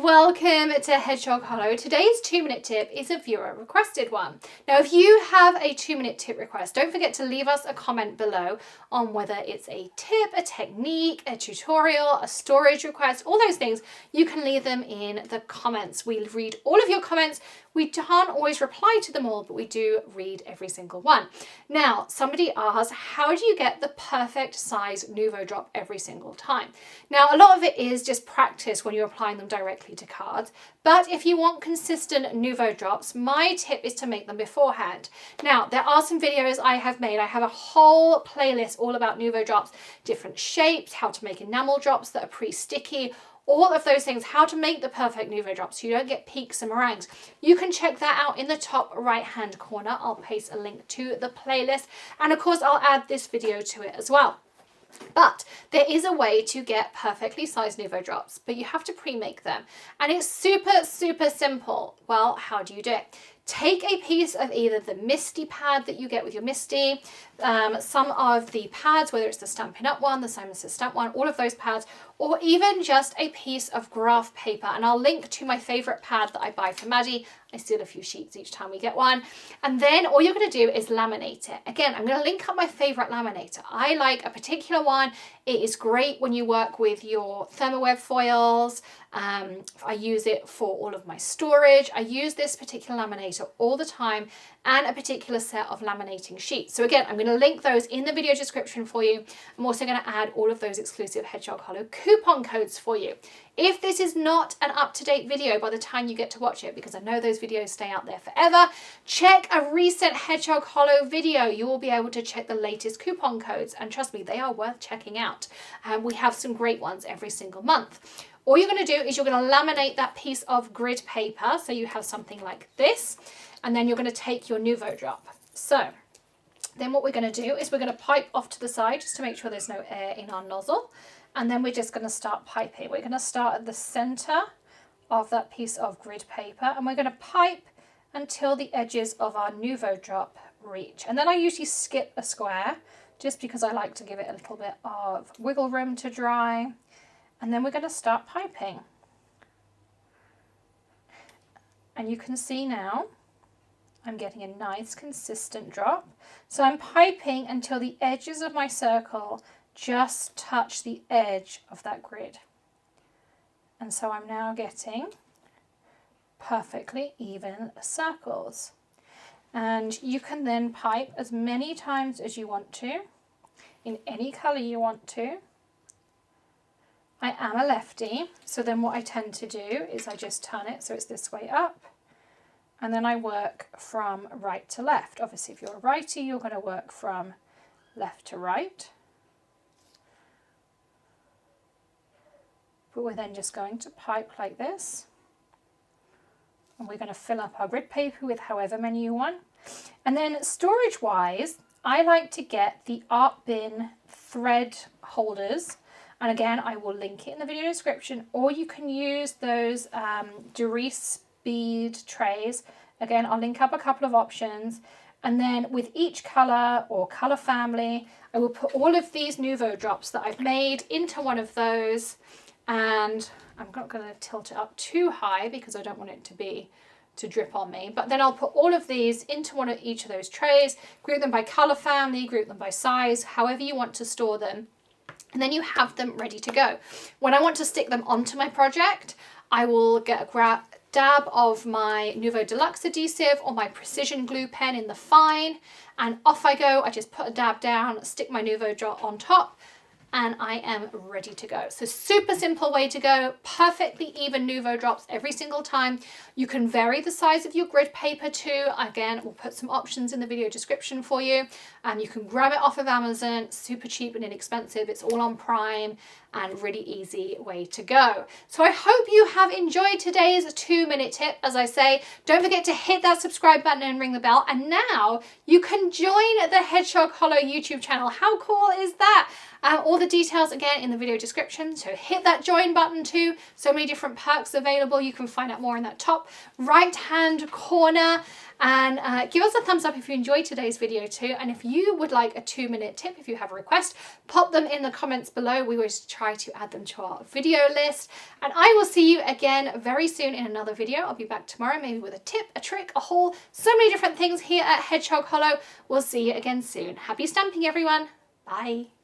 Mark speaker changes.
Speaker 1: welcome to Hedgehog Hollow. Today's 2-minute tip is a viewer requested one. Now, if you have a 2-minute tip request, don't forget to leave us a comment below on whether it's a tip, a technique, a tutorial, a storage request, all those things. You can leave them in the comments. We read all of your comments. We can't always reply to them all, but we do read every single one. Now, somebody asked, how do you get the perfect size Nuvo drop every single time? Now, a lot of it is just practice when you're applying them directly to cards. But if you want consistent Nuvo drops, my tip is to make them beforehand. Now, there are some videos I have made. I have a whole playlist all about Nuvo drops, different shapes, how to make enamel drops that are pre-sticky, all of those things, how to make the perfect Nuvo drop so you don't get peaks and meringues. You can check that out in the top right hand corner. I'll paste a link to the playlist, and of course I'll add this video to it as well. But there is a way to get perfectly sized Nuvo drops, but you have to pre-make them, and it's super simple. Well, how do you do it? Take a piece of either the Misty pad that you get with your Misty, some of the pads, whether it's the Stampin' Up one, the Simon Says Stamp one, all of those pads, or even just a piece of graph paper. And I'll link to my favorite pad that I buy for Maddie. I steal a few sheets each time we get one. And then all you're going to do is laminate it. Again, I'm going to link up my favorite laminator. I like a particular one. It is great when you work with your thermoweb foils. I use it for all of my storage. I use this particular laminator all the time, and a particular set of laminating sheets. So again, I'm going to link those in the video description for you. I'm also going to add all of those exclusive Hedgehog Hollow coupon codes for you. If this is not an up-to-date video by the time you get to watch it, because I know those videos stay out there forever, check a recent Hedgehog Hollow video. You will be able to check the latest coupon codes, and trust me, they are worth checking out. We have some great ones every single month. All you're going to do is you're going to laminate that piece of grid paper, so you have something like this, and then you're going to take your Nuvo drop. So then what we're going to do is we're going to pipe off to the side just to make sure there's no air in our nozzle. And then we're just going to start piping. We're going to start at the center of that piece of grid paper, and we're going to pipe until the edges of our Nuvo drop reach. And then I usually skip a square just because I like to give it a little bit of wiggle room to dry. And then we're going to start piping. And you can see now I'm getting a nice consistent drop. So I'm piping until the edges of my circle just touch the edge of that grid. And so I'm now getting perfectly even circles. And you can then pipe as many times as you want to, in any colour you want to. I am a lefty, so then what I tend to do is I just turn it so it's this way up, and then I work from right to left. Obviously, if you're a righty, you're going to work from left to right. But we're then just going to pipe like this, and we're going to fill up our grid paper with however many you want. And then storage-wise, I like to get the ArtBin thread holders. And again, I will link it in the video description, or you can use those Darice bead trays. Again, I'll link up a couple of options. And then with each colour or colour family, I will put all of these Nuvo drops that I've made into one of those. And I'm not going to tilt it up too high because I don't want it to drip on me. But then I'll put all of these into one of each of those trays, group them by colour family, group them by size, however you want to store them. And then you have them ready to go. When I want to stick them onto my project, I will get a dab of my Nuvo Deluxe adhesive or my precision glue pen in the fine, and off I go. I just put a dab down, stick my Nuvo drop on top, and I am ready to go. So super simple way to go, perfectly even Nuvo drops every single time. You can vary the size of your grid paper too. Again, we'll put some options in the video description for you. You can grab it off of Amazon, super cheap and inexpensive. It's all on Prime, and really easy way to go. So I hope you have enjoyed today's 2-minute tip. As I say, don't forget to hit that subscribe button and ring the bell. And now you can join the Hedgehog Hollow YouTube channel. How cool is that? All the details again in the video description, so hit that join button too. So many different perks available. You can find out more in that top right hand corner. and give us a thumbs up if you enjoyed today's video too. And if you would like a 2-minute tip, if you have a request, pop them in the comments below. We always try to add them to our video list. And I will see you again very soon in another video. I'll be back tomorrow, maybe with a tip, a trick, a haul, so many different things here at Hedgehog Hollow. We'll see you again soon. Happy stamping, everyone. Bye.